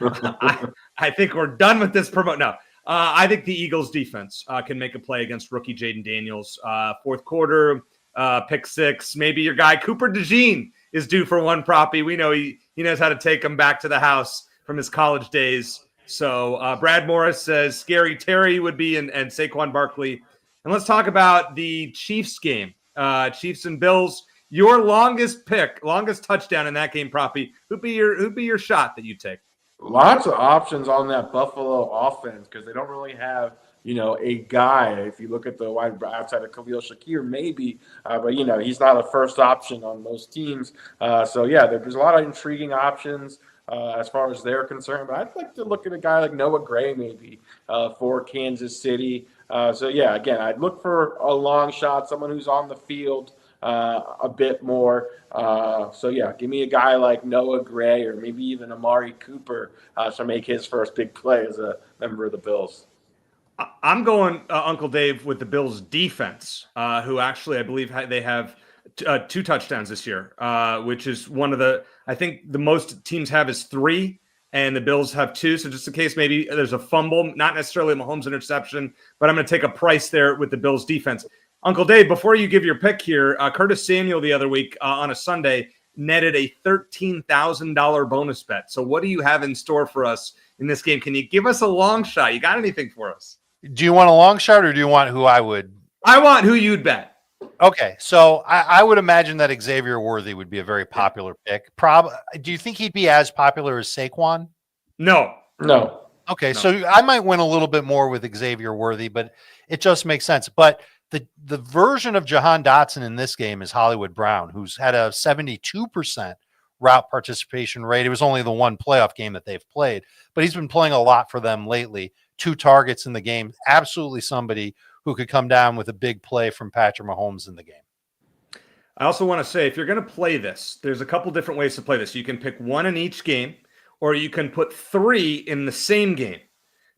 I think we're done with this promote. No, I think the Eagles defense can make a play against rookie Jaden Daniels. Fourth quarter, pick 6. Maybe your guy Cooper DeJean is due for one, Proppy. We know he knows how to take him back to the house from his college days. So Brad Morris says Scary Terry would be and Saquon Barkley. And let's talk about the Chiefs game. Chiefs and Bills. Your longest touchdown in that game, Proppy. Who'd be your shot that you take?
Lots of options on that Buffalo offense because they don't really have a guy. If you look at the wide outside of Khalil Shakir, maybe, but he's not a first option on most teams. There's a lot of intriguing options as far as they're concerned. But I'd like to look at a guy like Noah Gray maybe for Kansas City. Again, I'd look for a long shot, someone who's on the field a bit more. Give me a guy like Noah Gray or maybe even Amari Cooper to make his first big play as a member of the Bills.
I'm going Uncle Dave with the Bills defense, who actually I believe they have 2 touchdowns this year, which is one of I think the most teams have is 3, and the Bills have 2. So just in case maybe there's a fumble, not necessarily a Mahomes interception, but I'm going to take a price there with the Bills defense. Uncle Dave, before you give your pick here, Curtis Samuel the other week on a Sunday netted a $13,000 bonus bet. So what do you have in store for us in this game? Can you give us a long shot? You got anything for us?
Do you want a long shot or do you want who I would?
I want who you'd bet.
Okay, so I would imagine that Xavier Worthy would be a very popular pick. Do you think he'd be as popular as Saquon?
No.
Okay, so I might win a little bit more with Xavier Worthy, but it just makes sense. But the version of Jahan Dotson in this game is Hollywood Brown, who's had a 72% route participation rate. It was only the one playoff game that they've played, but he's been playing a lot for them lately. 2 targets in the game. Absolutely somebody who could come down with a big play from Patrick Mahomes in the game.
I also want to say, if you're going to play this, there's a couple different ways to play this. You can pick 1 in each game, or you can put 3 in the same game.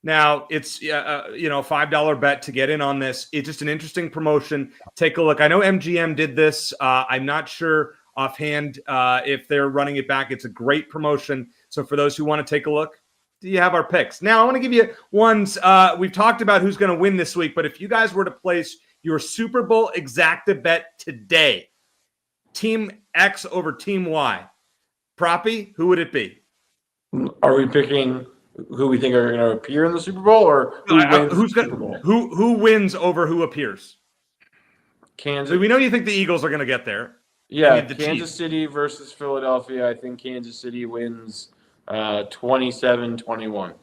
Now, it's $5 bet to get in on this. It's just an interesting promotion. Take a look. I know MGM did this. I'm not sure offhand if they're running it back. It's a great promotion. So for those who want to take a look, do you have our picks? Now, I want to give you ones. We've talked about who's going to win this week, but if you guys were to place your Super Bowl exacta bet today, Team X over Team Y, Proppy, who would it be?
Are we picking who we think are going to appear in the Super Bowl, or
who wins over who appears?
Kansas.
We know you think the Eagles are going to get there.
Yeah, Kansas City versus Philadelphia. I think Kansas City wins 27-21.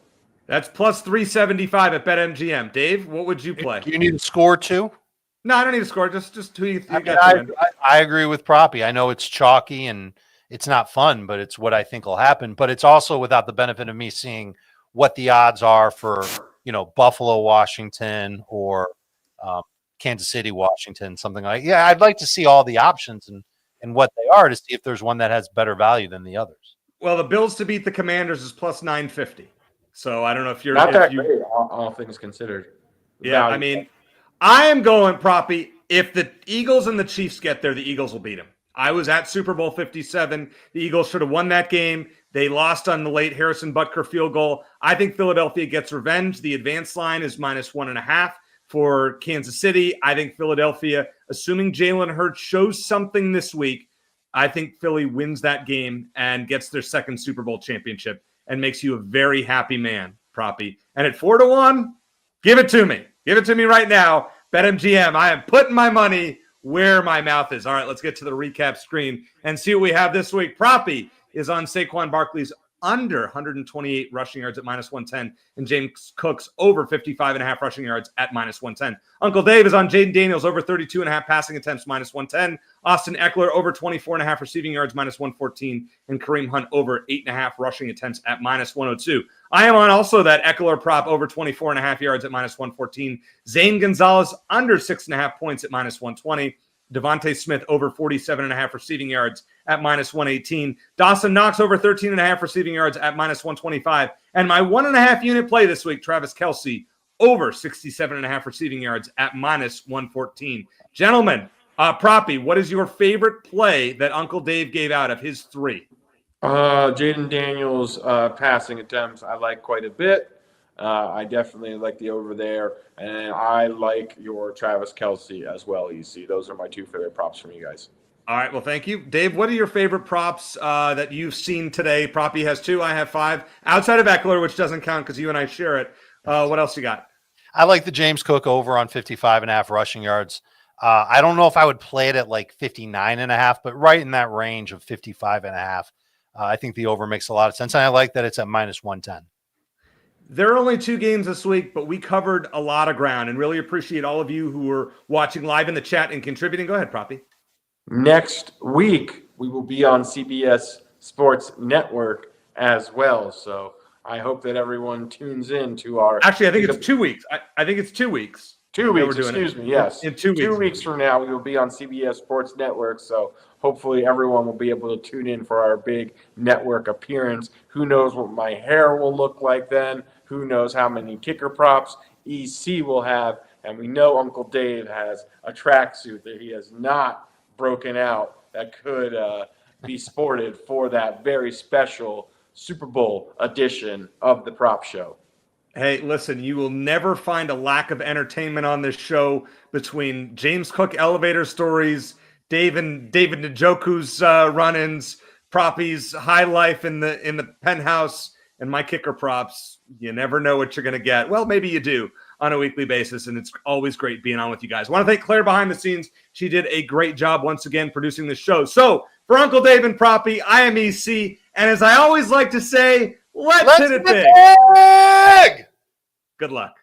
That's plus 375 at BetMGM. Dave, what would you play?
Do you need a score too?
No, I don't need a score. Just who you got.
I agree with Proppy. I know it's chalky and it's not fun, but it's what I think will happen. But it's also without the benefit of me seeing what the odds are for, Buffalo, Washington, or Kansas City, Washington, something like. Yeah, I'd like to see all the options and and what they are to see if there's one that has better value than the others.
Well, the Bills to beat the Commanders is plus 950. So I don't know if you're
Not
if
that
you,
great, all things considered.
Yeah,
Value.
I mean, I am going Proppy. If the Eagles and the Chiefs get there, the Eagles will beat them. I was at Super Bowl 57. The Eagles should have won that game. They lost on the late Harrison Butker field goal. I think Philadelphia gets revenge. The advanced line is minus 1.5 for Kansas City. I think Philadelphia, assuming Jalen Hurts shows something this week, I think Philly wins that game and gets their second Super Bowl championship and makes you a very happy man, Proppy. And at 4-1, give it to me. Give it to me right now. BetMGM, I am putting my money where my mouth is. All right, let's get to the recap screen and see what we have this week. Proppy is on Saquon Barkley's under 128 rushing yards at minus 110, and James Cook's over 55.5 rushing yards at minus 110. Uncle Dave is on Jaden Daniels over 32.5 passing attempts minus 110. Austin Eckler over 24.5 receiving yards minus 114, and Kareem Hunt over 8.5 rushing attempts at minus 102. I am on also that Eckler prop over 24.5 yards at minus 114. Zane Gonzalez under 6.5 points at minus 120. Devontae Smith over 47.5 receiving yards at minus 118. Dawson Knox over 13.5 receiving yards at minus 125. And my 1.5 unit play this week, Travis Kelce over 67.5 receiving yards at minus 114. Gentlemen, Proppy, what is your favorite play that Uncle Dave gave out of his three?
Jaden Daniels passing attempts I like quite a bit. I definitely like the over there, and I like your Travis Kelce as well, EC. Those are my two favorite props from you guys.
All right, well, thank you. Dave, what are your favorite props that you've seen today? Proppy has 2, I have 5. Outside of Eckler, which doesn't count because you and I share it. What else you got?
I like the James Cook over on 55.5 rushing yards. I don't know if I would play it at like 59.5, but right in that range of 55.5. I think the over makes a lot of sense. And I like that it's at minus 110.
There are only 2 games this week, but we covered a lot of ground and really appreciate all of you who were watching live in the chat and contributing. Go ahead, Proppy.
Next week, we will be on CBS Sports Network as well. So I hope that everyone tunes in to our...
Actually, I think it's 2 weeks. I think it's 2 weeks.
2 weeks, excuse me, yes.
In 2 weeks.
2 weeks from now, we will be on CBS Sports Network, so hopefully everyone will be able to tune in for our big network appearance. Who knows what my hair will look like then? Who knows how many kicker props EC will have? And we know Uncle Dave has a tracksuit that he has not broken out that could be sported for that very special Super Bowl edition of the Prop Show.
Hey, listen, you will never find a lack of entertainment on this show between James Cook elevator stories, David Njoku's run-ins, Proppy's high life in the penthouse, and my kicker props. You never know what you're going to get. Well, maybe you do on a weekly basis, and it's always great being on with you guys. I want to thank Claire behind the scenes. She did a great job once again producing the show. So for Uncle Dave and Proppy, I am EC, and as I always like to say, let's hit it big. Good luck.